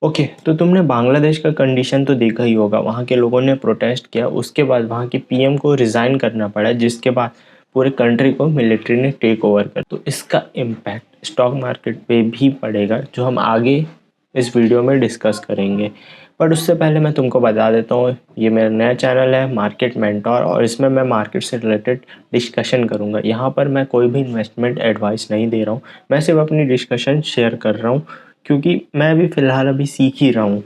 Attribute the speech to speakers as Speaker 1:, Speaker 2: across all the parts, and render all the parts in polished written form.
Speaker 1: Okay, तो तुमने बांग्लादेश का कंडीशन तो देखा ही होगा। वहाँ के लोगों ने प्रोटेस्ट किया, उसके बाद वहाँ के पीएम को रिज़ाइन करना पड़ा, जिसके बाद पूरे कंट्री को मिलिट्री ने टेक ओवर कर। तो इसका इम्पैक्ट स्टॉक मार्केट पे भी पड़ेगा, जो हम आगे इस वीडियो में डिस्कस करेंगे। बट उससे पहले मैं तुमको बता देता हूँ, ये मेरा नया चैनल है मार्केट मेंटोर, और इसमें मैं मार्केट से रिलेटेड डिस्कशन करूँगा। यहाँ पर मैं कोई भी इन्वेस्टमेंट एडवाइस नहीं दे रहा हूँ, मैं सिर्फ अपनी डिस्कशन शेयर कर रहा हूँ, क्योंकि मैं अभी फ़िलहाल अभी सीख ही रहा हूँ।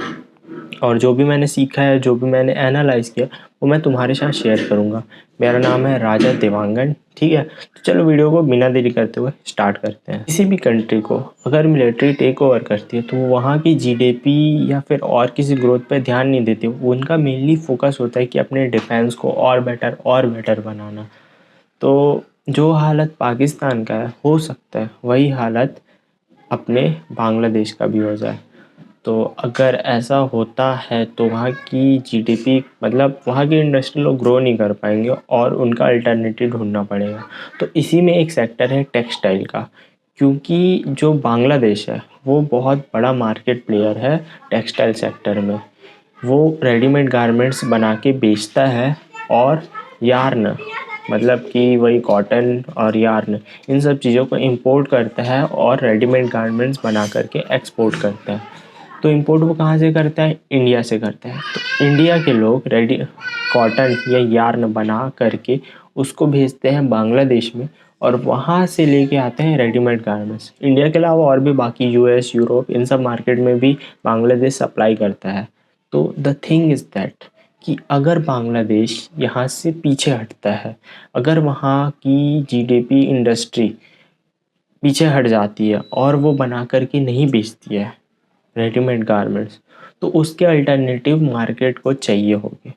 Speaker 1: और जो भी मैंने सीखा है, जो भी मैंने एनालाइज़ किया, वो मैं तुम्हारे साथ शेयर करूँगा। मेरा नाम है राजा देवांगन, ठीक है। तो चलो वीडियो को बिना देरी करते हुए स्टार्ट करते हैं। किसी भी कंट्री को अगर मिलिट्री टेक ओवर करती है तो वो वहाँ की जीडीपी या फिर और किसी ग्रोथ पे ध्यान नहीं देती। उनका मेनली फोकस होता है कि अपने डिफेंस को और बेटर बनाना। तो जो हालत पाकिस्तान का है, हो सकता है वही हालत अपने बांग्लादेश का भी हो जाए। तो अगर ऐसा होता है तो वहाँ की जीडीपी, मतलब वहाँ के इंडस्ट्री लोग ग्रो नहीं कर पाएंगे और उनका अल्टरनेटिव ढूंढना पड़ेगा। तो इसी में एक सेक्टर है टेक्सटाइल का, क्योंकि जो बांग्लादेश है वो बहुत बड़ा मार्केट प्लेयर है टेक्सटाइल सेक्टर में। वो रेडीमेड गारमेंट्स बना के बेचता है, और यार्न, मतलब कि वही कॉटन और यार्न, इन सब चीज़ों को इंपोर्ट करता है और रेडीमेड गारमेंट्स बना करके एक्सपोर्ट करता है। तो इंपोर्ट वो कहाँ से करता है? इंडिया से करता है। तो इंडिया के लोग रेडी कॉटन या यार्न बना करके उसको भेजते हैं बांग्लादेश में, और वहाँ से लेके आते हैं रेडीमेड गारमेंट्स। इंडिया के अलावा और भी बाकी यूएस, यूरोप, इन सब मार्केट में भी बांग्लादेश सप्लाई करता है। तो द थिंग इज़ दैट कि अगर बांग्लादेश यहाँ से पीछे हटता है, अगर वहाँ की जीडीपी इंडस्ट्री पीछे हट जाती है और वो बना करके नहीं बेचती है रेडीमेड गारमेंट्स, तो उसके अल्टरनेटिव मार्केट को चाहिए होगी,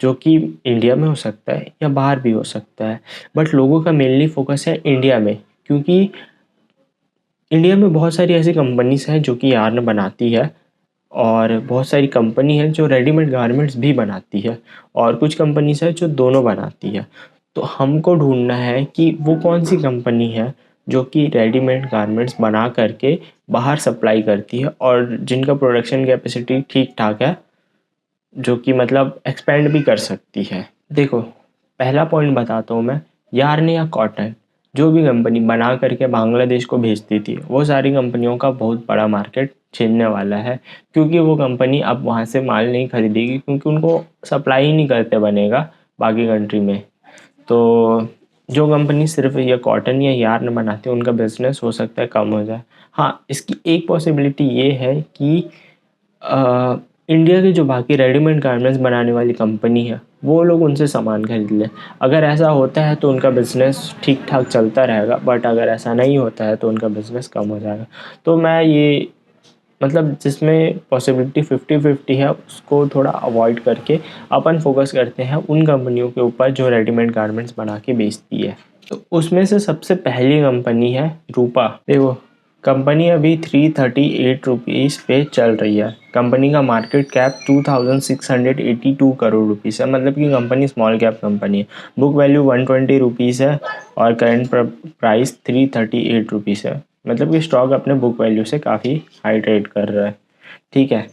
Speaker 1: जो कि इंडिया में हो सकता है या बाहर भी हो सकता है। बट लोगों का मेनली फोकस है इंडिया में, क्योंकि इंडिया में बहुत सारी ऐसी कंपनीज हैं जो कि यार्न बनाती है, और बहुत सारी कंपनी है जो रेडीमेड गारमेंट्स भी बनाती है, और कुछ कंपनीज है जो दोनों बनाती है। तो हमको ढूंढना है कि वो कौन सी कंपनी है जो कि रेडीमेड गारमेंट्स बना करके बाहर सप्लाई करती है, और जिनका प्रोडक्शन कैपेसिटी ठीक ठाक है, जो कि मतलब एक्सपेंड भी कर सकती है। देखो, पहला पॉइंट बताता हूँ मैं। यार्न या कॉटन, जो भी कंपनी बना करके बांग्लादेश को भेजती थी, वो सारी कंपनियों का बहुत बड़ा मार्केट छीनने वाला है, क्योंकि वो कंपनी अब वहाँ से माल नहीं खरीदेगी, क्योंकि उनको सप्लाई ही नहीं करते बनेगा बाकी कंट्री में। तो जो कंपनी सिर्फ ये कॉटन या यार्न बनाती है, उनका बिजनेस हो सकता है कम हो जाए। हाँ, इसकी एक पॉसिबिलिटी ये है कि इंडिया के जो बाकी रेडीमेड गारमेंट्स बनाने वाली कंपनी है, वो लोग उनसे सामान खरीद लें। अगर ऐसा होता है तो उनका बिज़नेस ठीक ठाक चलता रहेगा, बट अगर ऐसा नहीं होता है तो उनका बिज़नेस कम हो जाएगा। तो मैं ये, मतलब जिसमें पॉसिबिलिटी 50-50 है, उसको थोड़ा अवॉइड करके अपन फोकस करते हैं उन कंपनियों के ऊपर जो रेडीमेड गारमेंट्स बना के बेचती है। तो उसमें से सबसे पहली कंपनी है रूपा। देखो, कंपनी अभी 338 पे चल रही है। कंपनी का मार्केट कैप 2682 करोड़ रुपीज़ है, मतलब कि कंपनी स्मॉल कैप कंपनी है। बुक वैल्यू 120 रुपीज़ है, और करंट प्राइस 338 रुपीज़ है, मतलब कि स्टॉक अपने बुक वैल्यू से काफ़ी हाई ट्रेड कर रहा है, ठीक है।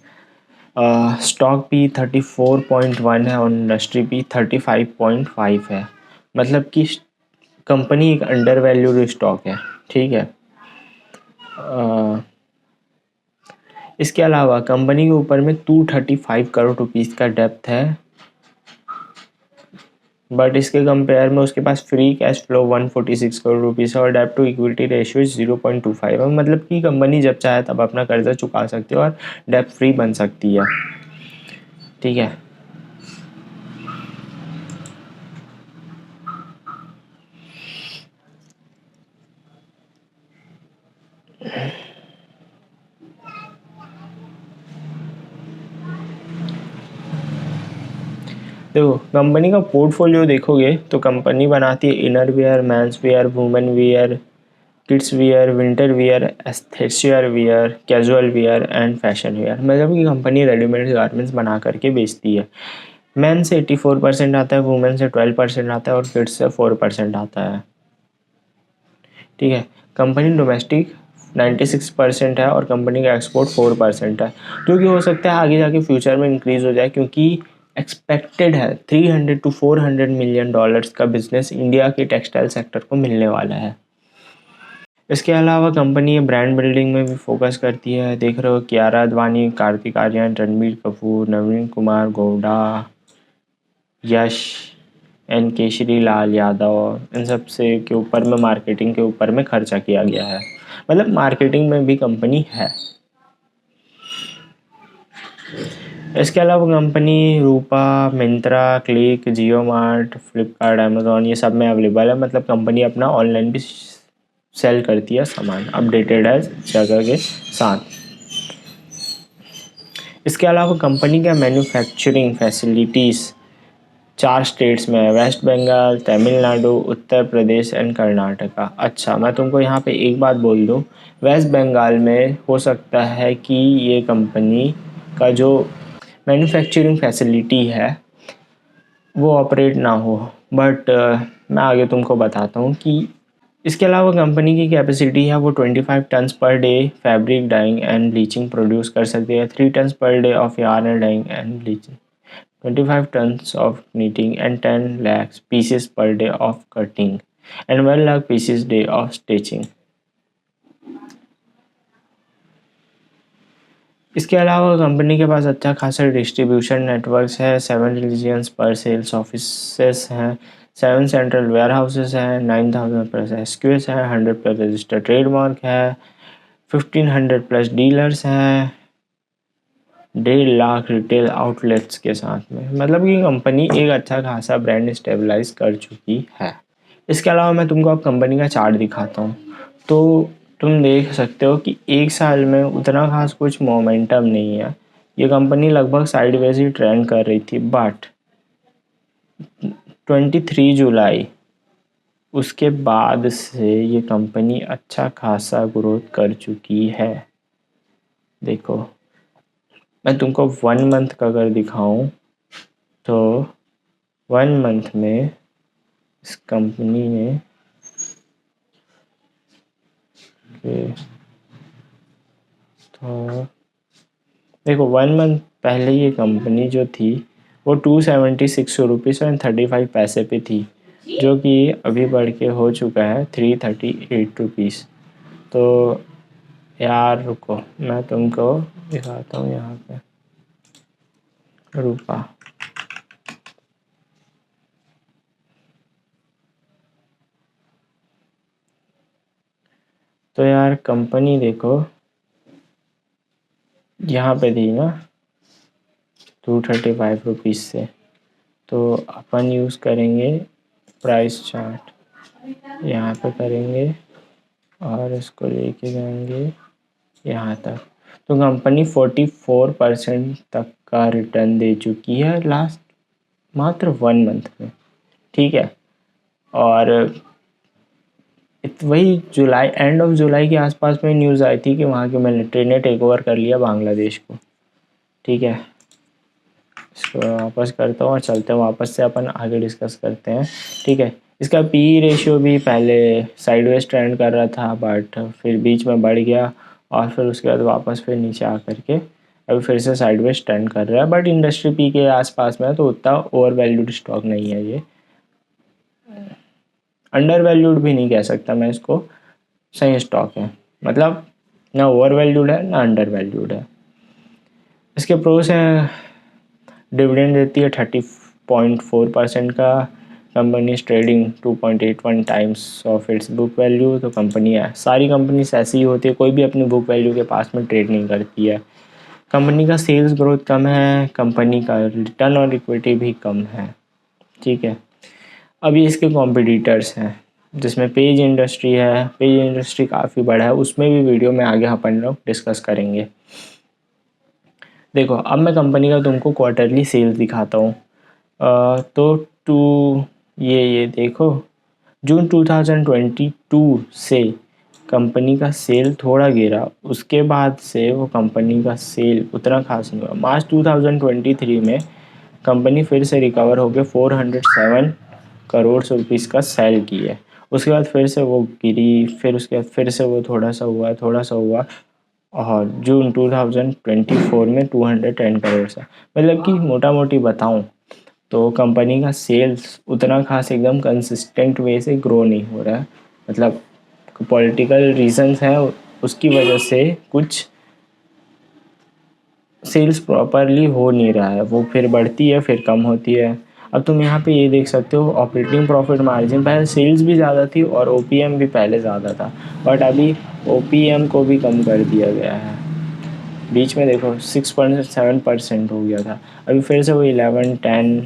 Speaker 1: स्टॉक पी 34.1 है और इंडस्ट्री पी 35.5 है, मतलब कि कंपनी एक अंडर वैल्यूड स्टॉक है, ठीक है। इसके अलावा कंपनी के ऊपर में 235 करोड़ रुपीज़ का डेप्थ है, बट इसके कंपेयर में उसके पास free cash flow 146 crore rupees है, और डेप्ट टू इक्विटी रेशियो 0.25 है। मतलब कि कंपनी जब चाहे तब अपना कर्जा चुका सकती है और डेप्ट फ्री बन सकती है, ठीक है। देखो, कंपनी का पोर्टफोलियो देखोगे तो कंपनी बनाती है inner wear, men's wear, women wear, kids wear, winter wear, athleisure wear, casual wear and fashion wear. मतलब कि कंपनी रेडीमेड गारमेंट्स बना करके बेचती है। मेन से 84% आता है, वुमेन से 12% आता है, और किड्स से 4% आता है, ठीक है। कंपनी डोमेस्टिक 96% है और कंपनी का एक्सपोर्ट 4% है, जो कि हो सकता है आगे जाके फ्यूचर में इंक्रीज़ हो जाए, क्योंकि एक्सपेक्टेड है 300 to 400 मिलियन डॉलर्स का बिजनेस इंडिया के टेक्सटाइल सेक्टर को मिलने वाला है। इसके अलावा कंपनी ब्रांड बिल्डिंग में भी फोकस करती है। देख रहे हो कियारा आडवाणी, कार्तिक आर्यन, रणबीर कपूर, नवीन कुमार गौड़ा, यश एंड केशरी लाल यादव, इन सब से के ऊपर में मार्केटिंग के ऊपर में खर्चा किया गया है। मतलब मार्केटिंग में भी कंपनी है। इसके अलावा कंपनी रूपा, मिंत्रा, क्लिक, जियो मार्ट, फ्लिपकार्ट, अमेजोन ये सब में अवेलेबल है। मतलब कंपनी अपना ऑनलाइन भी सेल करती है सामान, अपडेटेड है जगह के साथ। इसके अलावा कंपनी का मैन्युफैक्चरिंग फैसिलिटीज़ 4 स्टेट्स में है, वेस्ट बंगाल, तमिलनाडु, उत्तर प्रदेश एंड कर्नाटका। अच्छा, मैं तुमको यहाँ पे एक बात बोल दूँ, वेस्ट बंगाल में हो सकता है कि ये कंपनी का जो मैन्युफैक्चरिंग फैसिलिटी है वो ऑपरेट ना हो, बट मैं आगे तुमको बताता हूँ कि इसके अलावा कंपनी की कैपेसिटी है वो 25 tons per day fabric dyeing and bleaching produce कर सकती है, 3 tons per day of yarn and dyeing and bleaching, 25 tons of knitting and 10 lakhs pieces per day of cutting and 1 lakh pieces day of stitching। इसके अलावा company के पास अच्छा खासा distribution networks है, 7 regions पर सेल्स ऑफिसेस हैं, 7 central where houses हैं, 9000 plus SQS है, 100 प्लस रजिस्टर्ड ट्रेडमार्क है, 1500 प्लस डीलर्स हैं, 1.5 लाख रिटेल आउटलेट्स के साथ में। मतलब कि कंपनी एक अच्छा खासा ब्रांड स्टेबलाइज कर चुकी है। इसके अलावा मैं तुमको अब कंपनी का चार्ट दिखाता हूँ, तो तुम देख सकते हो कि एक साल में उतना खास कुछ मोमेंटम नहीं है। ये कंपनी लगभग साइडवेज ही ट्रेंड कर रही थी, बट 23 जुलाई उसके बाद से ये कंपनी अच्छा खासा ग्रोथ कर चुकी है। देखो, मैं तुमको 1 मंथ का अगर दिखाऊं तो 1 मंथ में इस कंपनी ने तो देखो 1 मंथ पहले ये कंपनी जो थी वो 276 रुपीज़ एंड 35 पैसे पे थी, जो कि अभी बढ़ के हो चुका है 338 रुपीज़। तो यार रुको, मैं तुमको दिखाता हूँ यहाँ पे रूपा। तो यार कंपनी देखो यहाँ पे थी ना 235 रुपीज़ से, तो अपन यूज़ करेंगे प्राइस चार्ट, यहाँ पे करेंगे और इसको लेके जाएंगे यहाँ तक। तो कंपनी 44% तक का रिटर्न दे चुकी है लास्ट मात्र 1 मंथ में, ठीक है। और वही जुलाई, एंड ऑफ जुलाई के आसपास में न्यूज़ आई थी कि वहाँ की मिलिट्री ने टेक ओवर कर लिया बांग्लादेश को, ठीक है। इसको वापस करता हूँ और चलते हैं वापस से अपन आगे डिस्कस करते हैं, ठीक है। इसका पी रेशियो भी पहले साइडवेज ट्रेंड कर रहा था, बट फिर बीच में बढ़ गया और फिर उसके बाद वापस फिर नीचे आकर के अभी फिर से साइडवेज ट्रेंड कर रहा है, बट इंडस्ट्री पी के आसपास में है, तो उतना ओवर वैल्यूड स्टॉक नहीं है ये। अंडर वैल्यूड भी नहीं कह सकता मैं इसको, सही स्टॉक है, मतलब ना ओवर वैल्यूड है ना अंडर वैल्यूड है। इसके प्रोस हैं, डिविडेंड देती है 30.4% का, company trading 2.81 times of its book value. तो कंपनी है, सारी कंपनीज ऐसी ही होती है, कोई भी अपनी बुक वैल्यू के पास में ट्रेड नहीं करती है। कंपनी का सेल्स ग्रोथ कम है, कंपनी का रिटर्न ऑन इक्विटी भी कम है, ठीक है। अभी इसके कॉम्पिटिटर्स हैं जिसमें पेज इंडस्ट्री है, पेज इंडस्ट्री काफ़ी बड़ा है, उसमें भी वीडियो में आगे अपन लोग डिस्कस करेंगे। देखो अब मैं कंपनी का तुमको क्वार्टरली सेल्स दिखाता हूँ। तो ये देखो जून 2022 से कंपनी का सेल थोड़ा गिरा, उसके बाद से वो कंपनी का सेल उतना खास नहीं हुआ। मार्च 2023 में कंपनी फिर से रिकवर होकर 407 करोड़ रुपीज़ का सेल की है, उसके बाद फिर से वो गिरी, फिर उसके बाद फिर से वो थोड़ा सा हुआ और जून 2024 में 210 करोड़ से, मतलब कि मोटा मोटी बताऊं तो कंपनी का सेल्स उतना खास एकदम कंसिस्टेंट वे से ग्रो नहीं हो रहा है। मतलब पॉलिटिकल रीजंस हैं, उसकी वजह से कुछ सेल्स प्रॉपरली हो नहीं रहा है, वो फिर बढ़ती है फिर कम होती है। अब तुम यहाँ पे ये देख सकते हो ऑपरेटिंग प्रॉफिट मार्जिन, पहले सेल्स भी ज़्यादा थी और ओपीएम भी पहले ज़्यादा था, बट अभी ओपीएम को भी कम कर दिया गया है। बीच में देखो 6.7% हो गया था, अभी फिर से वो 11-10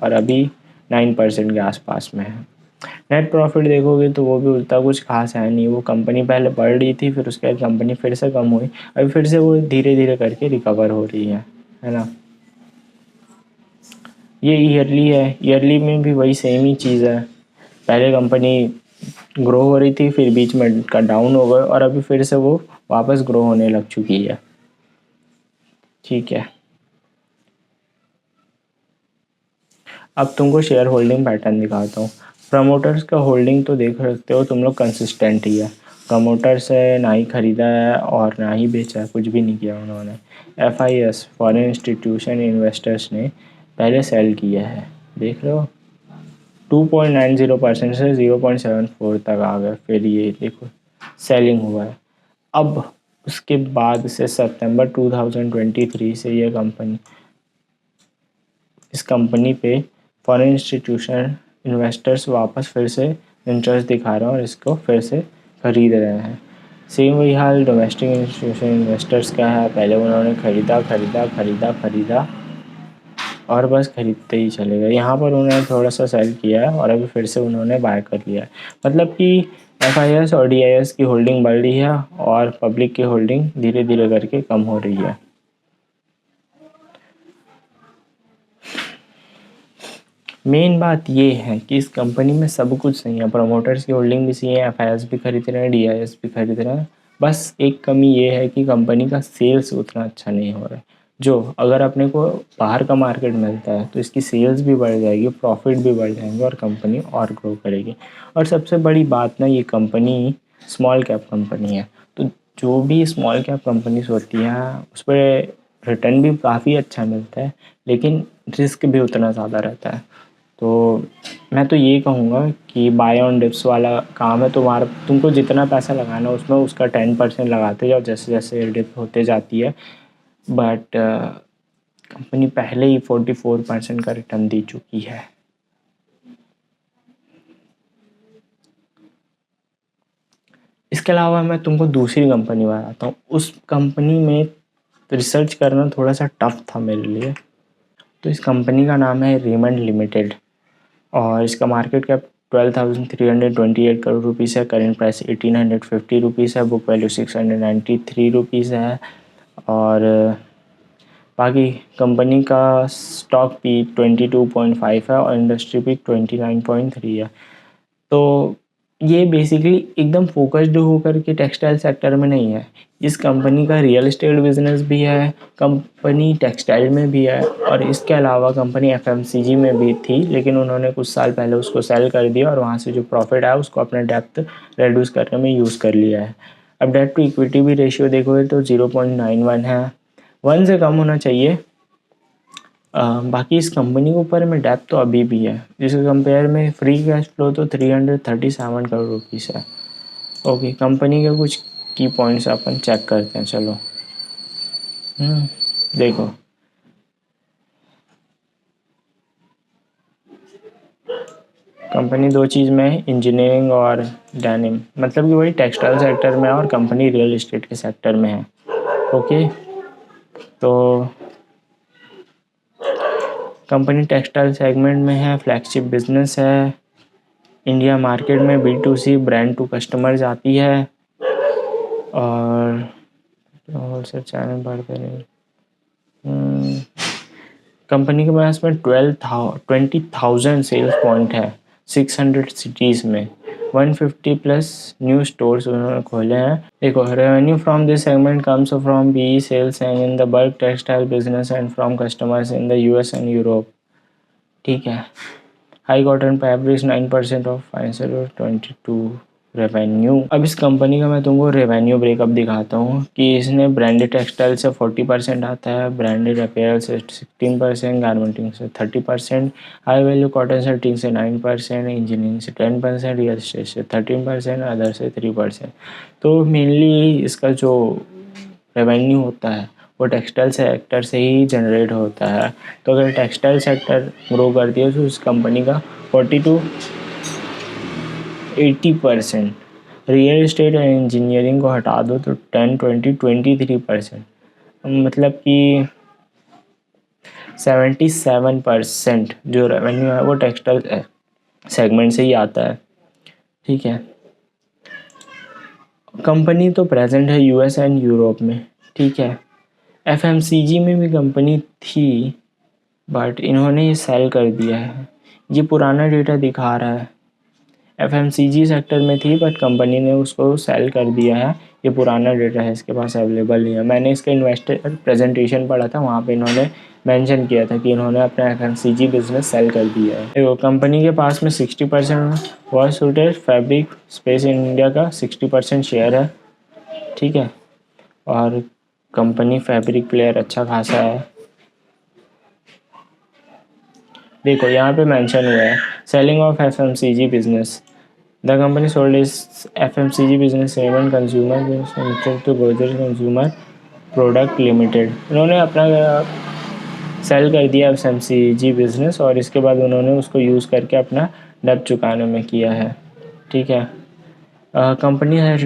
Speaker 1: और अभी 9% के आसपास में है। नेट प्रॉफिट देखोगे तो वो भी उतना कुछ खास है नहीं, वो कंपनी पहले बढ़ रही थी फिर उसके बाद कंपनी फिर से कम हुई, अभी फिर से वो धीरे धीरे करके रिकवर हो रही है ना। ये ईयरली है, ईयरली में भी वही सेम ही चीज़ है, पहले कंपनी ग्रो हो रही थी फिर बीच में का डाउन हो गए और अभी फिर से वो वापस ग्रो होने लग चुकी है। ठीक है, अब तुमको शेयर होल्डिंग पैटर्न दिखाता हूँ। प्रमोटर्स का होल्डिंग तो देख सकते हो तुम लोग कंसिस्टेंट ही है, प्रमोटर्स है ना ही ख़रीदा है और ना ही बेचा है, कुछ भी नहीं किया उन्होंने। FIS फॉरेन इंस्टीट्यूशन इन्वेस्टर्स ने पहले सेल किया है, देख रहे हो 2.90% से 0.74 तक आ गए, फिर ये देखो सेलिंग हुआ है। अब उसके बाद से सितंबर 2023 से ये कंपनी, इस कंपनी पे फॉरेन इंस्टीट्यूशन इन्वेस्टर्स वापस फिर से इंटरेस्ट दिखा रहे हैं और इसको फिर से ख़रीद रहे हैं। सेम वही हाल डोमेस्टिक इंस्टीट्यूशन इन्वेस्टर्स का है, पहले उन्होंने ख़रीदा और बस ख़रीदते ही चले गए। यहाँ पर उन्होंने थोड़ा सा सेल किया है और अभी फिर से उन्होंने बाय कर लिया है। मतलब कि FIS और DIS की होल्डिंग बढ़ रही है और पब्लिक की होल्डिंग धीरे धीरे करके कम हो रही है। मेन बात ये है कि इस कंपनी में सब कुछ सही है, प्रमोटर्स की होल्डिंग भी सही है, FIS भी खरीद रहे हैं, DIS भी खरीद रहे हैं। बस एक कमी ये है कि कंपनी का सेल्स उतना अच्छा नहीं हो रहा है। जो अगर अपने को बाहर का मार्केट मिलता है तो इसकी सेल्स भी बढ़ जाएगी, प्रॉफिट भी बढ़ जाएंगे और कंपनी और ग्रो करेगी। और सबसे बड़ी बात ना, ये कंपनी स्मॉल कैप कंपनी है, तो जो भी स्मॉल कैप कंपनीज होती हैं उस पर रिटर्न भी काफ़ी अच्छा मिलता है, लेकिन रिस्क भी उतना ज़्यादा रहता है। तो मैं तो ये कहूँगा कि बाय ऑन डिप्स वाला काम है, तुम्हारा तुमको जितना पैसा लगाना है उसमें उसका 10% लगाते जाओ जैसे जैसे डिप होते जाती है। बट कंपनी पहले ही 44% का रिटर्न दे चुकी है। इसके अलावा मैं तुमको दूसरी कंपनी बताता हूँ, उस कंपनी में रिसर्च करना थोड़ा सा टफ था मेरे लिए। तो इस कंपनी का नाम है रेमंड लिमिटेड और इसका मार्केट कैप 12,328 करोड़ रुपीज़ है, करेंट प्राइस 1,850 रुपीज़ है, बुक वैल्यू 693 रुपीज़ है और बाकी कंपनी का स्टॉक भी 22.5 है और इंडस्ट्री भी 29.3 है। तो ये बेसिकली एकदम फोकस्ड होकर के टेक्सटाइल सेक्टर में नहीं है, इस कंपनी का रियल एस्टेट बिजनेस भी है, कंपनी टेक्सटाइल में भी है और इसके अलावा कंपनी FMCG में भी थी, लेकिन उन्होंने कुछ साल पहले उसको सेल कर दिया और वहाँ से जो प्रॉफिट आया उसको अपने डेप्थ रिड्यूस करने में यूज़ कर लिया है। अब डेट टू इक्विटी भी रेशियो देखोगे तो 0.91 है, 1 से कम होना चाहिए। बाकी इस कंपनी के ऊपर में डेप्थ तो अभी भी है, जिसके कंपेयर में फ्री कैश फ्लो तो 337 करोड़ रुपीज़ है। ओके, कंपनी के कुछ की पॉइंट्स अपन चेक करते हैं, चलो। देखो कंपनी दो चीज़ में है, इंजीनियरिंग और डेनिम, मतलब कि वही टेक्सटाइल सेक्टर में है और कंपनी रियल एस्टेट के सेक्टर में है। ओके, तो कंपनी टेक्सटाइल सेगमेंट में है, फ्लैगशिप बिजनेस है, इंडिया मार्केट में B2C ब्रांड टू कस्टमर जाती है और होलसेल चैनल बढ़ते नहीं। कंपनी के पास में 20,000 सेल्स पॉइंट है 600 सिटीज़ में, 150 प्लस न्यू स्टोर्स उन्होंने खोले हैं। देखो, revenue from this segment comes from BE sales and in the bulk textile business and from customers in the US and Europe. ठीक है, high cotton fabrics 9% of financial 22 रेवेन्यू। अब इस कंपनी का मैं तुमको रेवेन्यू ब्रेकअप दिखाता हूँ कि इसने ब्रांडेड टेक्सटाइल से 40% आता है, ब्रांडेड अपीयरल से 16%, गारमेंटिंग से 30%, हाई वैल्यू कॉटन सेटिंग से 9%, इंजीनियरिंग से 10%, रियल एस्टेट से 13%, अदर से 3%। तो मेनली इसका जो रेवेन्यू होता है वो टेक्सटाइल सेक्टर से ही जनरेट होता है। तो अगर टेक्सटाइल सेक्टर ग्रो करती है तो इस कंपनी का 40 to 80%, real estate and engineering को हटा दो तो 10, 20, 23%, मतलब कि 77% जो रेवेन्यू है वो टेक्सटाइल सेगमेंट से ही आता है। ठीक है, कंपनी तो प्रेजेंट है यूएस एंड यूरोप में। ठीक है, एफएमसीजी में भी कंपनी थी बट इन्होंने ये सेल कर दिया है। ये पुराना डेटा दिखा रहा है, एफएमसीजी सेक्टर में थी बट कंपनी ने उसको सेल कर दिया है। ये पुराना डेटा है, इसके पास अवेलेबल नहीं है। मैंने इसका इन्वेस्टर प्रेजेंटेशन पढ़ा था, वहाँ पे इन्होंने मेंशन किया था कि इन्होंने अपना एफएमसीजी बिजनेस सेल कर दिया है। देखो कंपनी के पास में 60% wash suited fabric space India का 60% शेयर है। ठीक है, और कंपनी फैब्रिक प्लेयर अच्छा खासा है। देखो यहाँ पे मेंशन हुआ है selling of FMCG business, the company sold is FMCG business seven consumer to Godrej consumer product limited. उन्होंने अपना सेल कर दिया एफएमसीजी बिजनेस और इसके बाद उन्होंने उसको यूज़ करके अपना डेब्ट चुकाने में किया है। ठीक है, कंपनी है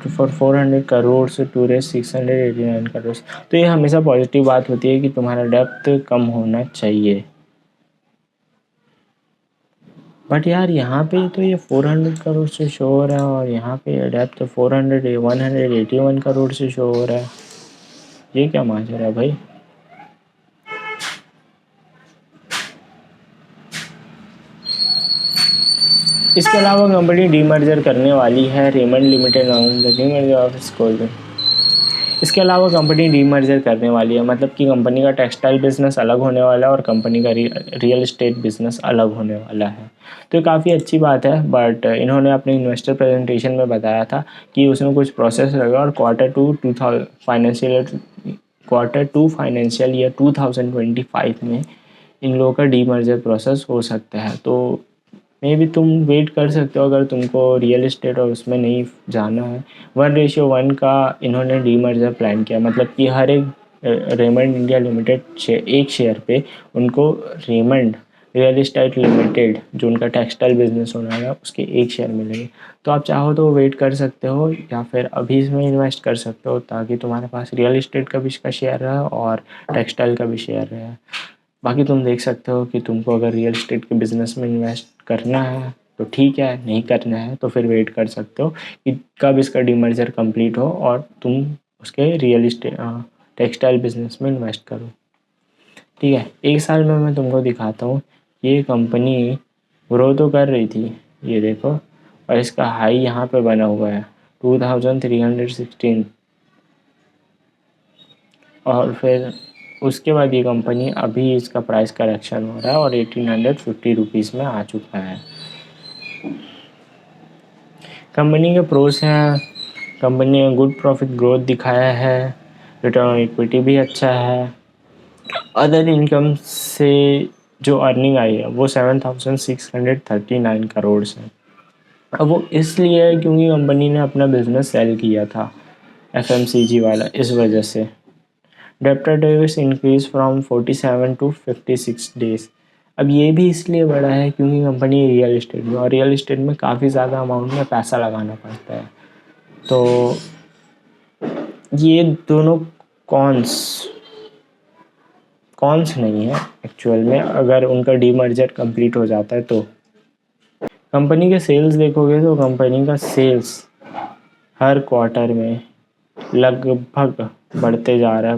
Speaker 1: फॉर 400 करोड़ से टू रेस 689 करोड़। तो ये हमेशा पॉजिटिव बात होती है कि तुम्हारा डेप्थ कम होना चाहिए। बट यार यहाँ पे तो ये 400 करोड़ से शो हो रहा है और यहाँ पे डेप्थ 181 करोड़ से शो हो रहा है। ये क्या माजरा है भाई? इसके अलावा कंपनी डीमर्जर करने वाली है रेमंड लिमिटेड डीमर्जर ऑफिस खोल। इसके अलावा कंपनी डीमर्जर करने वाली है, मतलब कि कंपनी का टेक्सटाइल बिजनेस अलग होने वाला है और कंपनी का रियल एस्टेट बिजनेस अलग होने वाला है। तो ये काफ़ी अच्छी बात है, बट इन्होंने अपने इन्वेस्टर प्रेजेंटेशन में बताया था कि उसमें कुछ प्रोसेस रहेगा और क्वार्टर टू फाइनेंशियल ईयर 2025 में इन लोगों का डीमर्जर प्रोसेस हो सकता है। तो मे भी तुम वेट कर सकते हो अगर तुमको रियल एस्टेट और उसमें नहीं जाना है। 1:1 का इन्होंने डीमर्जर प्लान किया, मतलब कि हर एक रेमंड इंडिया लिमिटेड एक शेयर पे उनको रेमंड रियल एस्टेट लिमिटेड जो उनका टेक्सटाइल बिजनेस होना है उसके एक शेयर मिलेंगे। तो आप चाहो तो वेट कर सकते हो या फिर अभी इसमें इन्वेस्ट कर सकते हो ताकि तुम्हारे पास रियल एस्टेट का भी इसका शेयर रहे और टेक्सटाइल का भी शेयर रहे। बाकी तुम देख सकते हो कि तुमको अगर रियल एस्टेट के बिज़नेस में इन्वेस्ट करना है तो ठीक है, नहीं करना है तो फिर वेट कर सकते हो कि कब इसका डीमर्जर कंप्लीट हो और तुम उसके रियल एस्टेट टेक्सटाइल बिजनेस में इन्वेस्ट करो। ठीक है, एक साल में मैं तुमको दिखाता हूँ। ये कंपनी ग्रो तो कर रही थी, ये देखो, और इसका हाई यहाँ पे बना हुआ है 2316, और फिर उसके बाद ये कंपनी अभी इसका प्राइस करेक्शन हो रहा है और 1850 रुपीज़ में आ चुका है। कंपनी के प्रोस हैं, कंपनी ने गुड प्रॉफिट ग्रोथ दिखाया है, रिटर्न ऑन इक्विटी भी अच्छा है, अदर इनकम से जो अर्निंग आई है वो 7639 करोड़ है। अब वो इसलिए है क्योंकि कंपनी ने अपना बिजनेस सेल किया था एफएमसीजी वाला, इस वजह से। Debtor days increase from 47 to 56 days. अब ये भी इसलिए बढ़ा है क्योंकि कंपनी रियल इस्टेट में, और रियल इस्टेट में काफ़ी ज़्यादा अमाउंट में पैसा लगाना पड़ता है। तो ये दोनों कॉन्स नहीं है एक्चुअल में, अगर उनका डीमर्जर कंप्लीट हो जाता है तो। कंपनी के सेल्स देखोगे तो कंपनी का सेल्स हर क्वार्टर में लगभग बढ़ते जा रहा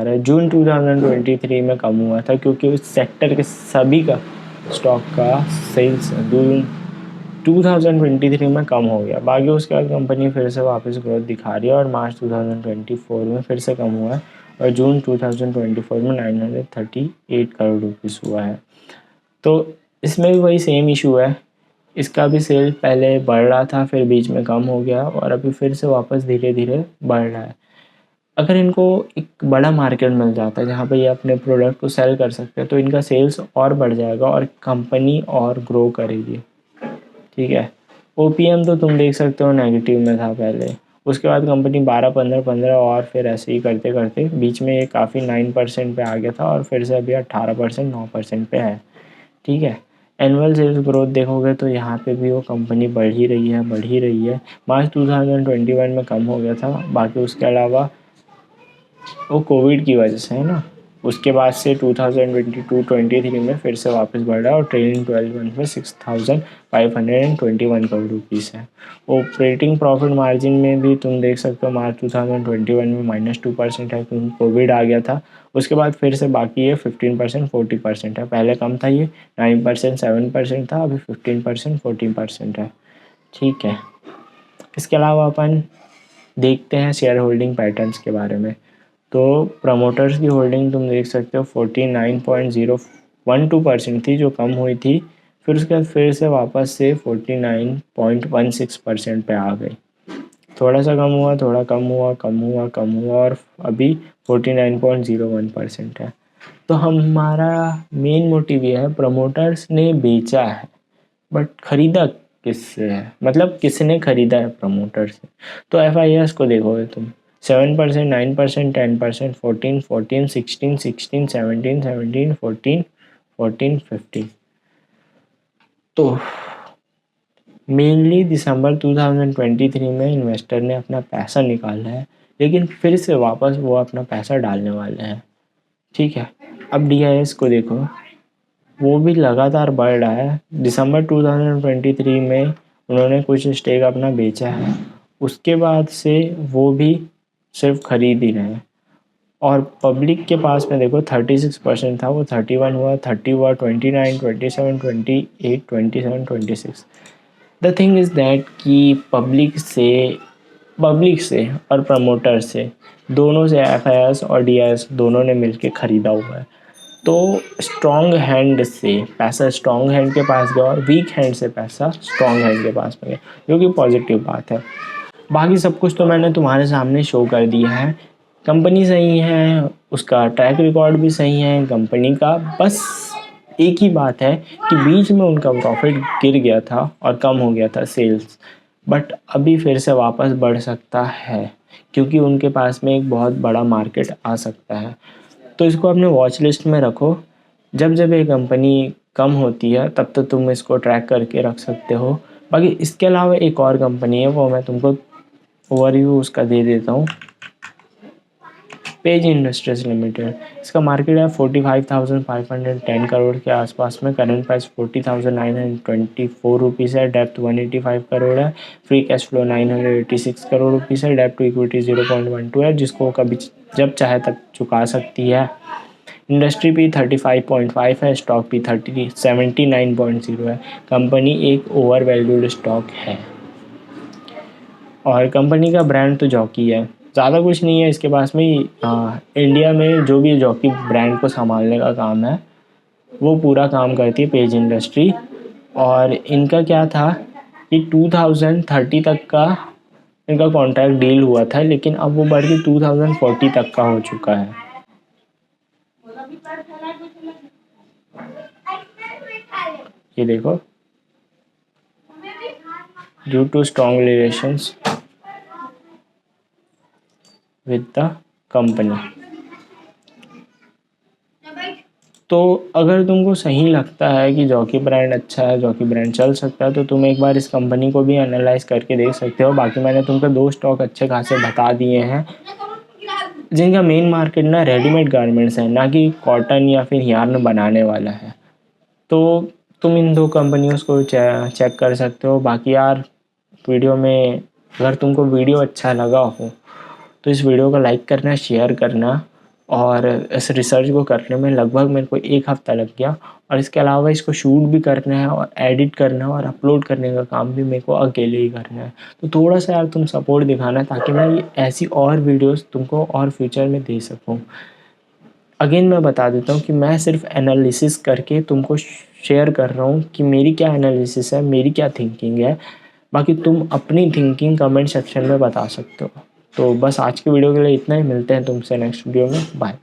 Speaker 1: है। जून 2023 में कम हुआ था क्योंकि उस सेक्टर के सभी का स्टॉक का सेल्स जून 2023 में कम हो गया। बाकी उसके बाद कंपनी फिर से वापस ग्रोथ दिखा रही है और मार्च 2024 में फिर से कम हुआ है और जून 2024 में 938 करोड़ रुपीस हुआ है। तो इसमें भी वही सेम इशू है, इसका भी सेल पहले बढ़ रहा था, फिर बीच में कम हो गया और अभी फिर से वापस धीरे धीरे बढ़ रहा है। अगर इनको एक बड़ा मार्केट मिल जाता है जहाँ पे ये अपने प्रोडक्ट को सेल कर सकते हैं तो इनका सेल्स और बढ़ जाएगा और कंपनी और ग्रो करेगी। ठीक है, ओपीएम तो तुम देख सकते हो नेगेटिव में था पहले, उसके बाद कंपनी 12, 15, 15 और फिर ऐसे ही करते करते बीच में ये काफ़ी 9% पे आ गया था और फिर से अभी 18%, 9% पे है। ठीक है, एनुअल सेल्स ग्रोथ देखोगे तो यहाँ पे भी वो कंपनी बढ़ ही रही है, बढ़ ही रही है। मार्च 2021 में कम हो गया था, बाकी उसके अलावा वो कोविड की वजह से है ना, उसके बाद से 2022-23 में फिर से वापस बढ़ रहा है और ट्रेलिंग 12 मंथ में 6,521 करोड़ रुपीज़ है। ऑपरेटिंग प्रॉफिट मार्जिन में भी तुम देख सकते हो मार्च 2021 में -2% है क्योंकि कोविड आ गया था, उसके बाद फिर से बाकी ये 15%, 40% है। पहले कम था, ये 9%, 7% था, अभी 15%, 14% है। ठीक है, इसके अलावा अपन देखते हैं शेयर होल्डिंग पैटर्न्स के बारे में। तो प्रमोटर्स की होल्डिंग तुम देख सकते हो 49.012% थी जो कम हुई थी, फिर उसके बाद फिर से वापस से 49.16% पे आ गई। थोड़ा सा कम हुआ, थोड़ा कम हुआ, कम हुआ, कम हुआ और अभी 49.01% है। तो हमारा मेन मोटिव ये है, प्रमोटर्स ने बेचा है बट खरीदा किससे है, मतलब किसने खरीदा है प्रमोटर से। तो एफ को देखोगे तुम 7%, 9%, 10%, 14, 14, 16, 16, 17, 17, 14, 14, 15। तो मेनली दिसंबर 2023 में इन्वेस्टर ने अपना पैसा निकाला है, लेकिन फिर से वापस वो अपना पैसा डालने वाले हैं। ठीक है, अब DIS को देखो, वो भी लगातार बढ़ रहा है। दिसंबर 2023 में उन्होंने कुछ स्टेक अपना बेचा है, उसके बाद से वो भी सिर्फ खरीद ही रहे हैं। और पब्लिक के पास में देखो 36% था, वो 31 हुआ, 30 हुआ, 29, 27, 28, 27, 26। द थिंग इज़ दैट कि पब्लिक से और प्रमोटर से दोनों से FIS और DIS दोनों ने मिलके ख़रीदा हुआ है। तो स्ट्रॉन्ग हैंड से पैसा स्ट्रॉन्ग हैंड के पास गया और वीक हैंड से पैसा स्ट्रॉन्ग हैंड के पास में गया, जो कि पॉजिटिव बात है। बाकी सब कुछ तो मैंने तुम्हारे सामने शो कर दिया है। कंपनी सही है, उसका ट्रैक रिकॉर्ड भी सही है कंपनी का, बस एक ही बात है कि बीच में उनका प्रॉफिट गिर गया था और कम हो गया था सेल्स, बट अभी फिर से वापस बढ़ सकता है क्योंकि उनके पास में एक बहुत बड़ा मार्केट आ सकता है। तो इसको अपने वॉच लिस्ट में रखो, जब जब ये कंपनी कम होती है तब तो तुम इसको ट्रैक करके रख सकते हो। बाकी इसके अलावा एक और कंपनी है, वो मैं तुमको ओवरव्यू उसका दे देता हूँ। पेज इंडस्ट्रीज लिमिटेड, इसका मार्केट है 45,510 करोड़ के आसपास में, करंट प्राइस 40,924 रुपीज़ है, डेप्थ 185 करोड़ है, free cash flow 986 crore rupees है, डेप्ट टू इक्विटी 0.12 है, जिसको कभी जब चाहे तब चुका सकती है। इंडस्ट्री पी 35.5 है, स्टॉक पी 79.0 है। कंपनी एक ओवर वैल्यूड स्टॉक है और कंपनी का ब्रांड तो जॉकी है, ज़्यादा कुछ नहीं है इसके पास में। इंडिया में जो भी जॉकी ब्रांड को संभालने का काम है वो पूरा काम करती है पेज इंडस्ट्री। और इनका क्या था कि 2030 तक का इनका कॉन्ट्रैक्ट डील हुआ था, लेकिन अब वो बढ़ के 2040 तक का हो चुका है। ये देखो, due to strong relations with the company. तो अगर तुमको सही लगता है कि जॉकी ब्रांड अच्छा है, जॉकी ब्रांड चल सकता है, तो तुम एक बार इस कंपनी को भी एनालाइज करके देख सकते हो। बाकी मैंने तुमको 2 स्टॉक अच्छे खासे बता दिए हैं जिनका मेन मार्केट ना रेडीमेड गारमेंट्स है, ना कि कॉटन या फिर यार्न बनाने वाला है। तो तुम इन 2 कंपनियों को चेक कर सकते हो। बाकी यार वीडियो में अगर तुमको वीडियो अच्छा लगा हो तो इस वीडियो को लाइक करना, शेयर करना। और इस रिसर्च को करने में लगभग मेरे को 1 हफ़्ता लग गया और इसके अलावा इसको शूट भी करना है और एडिट करना है और अपलोड करने का काम भी मेरे को अकेले ही करना है। तो थोड़ा सा यार तुम सपोर्ट दिखाना ताकि मैं ये ऐसी और वीडियोस तुमको और फ्यूचर में दे सकूँ। अगेन मैं बता देता हूँ कि मैं सिर्फ एनालिसिस करके तुमको शेयर कर रहा हूँ कि मेरी क्या एनालिसिस है, मेरी क्या थिंकिंग है। बाकी तुम अपनी थिंकिंग कमेंट सेक्शन में बता सकते हो। तो बस आज की वीडियो के लिए इतना ही, मिलते हैं तुमसे नेक्स्ट वीडियो में। बाय।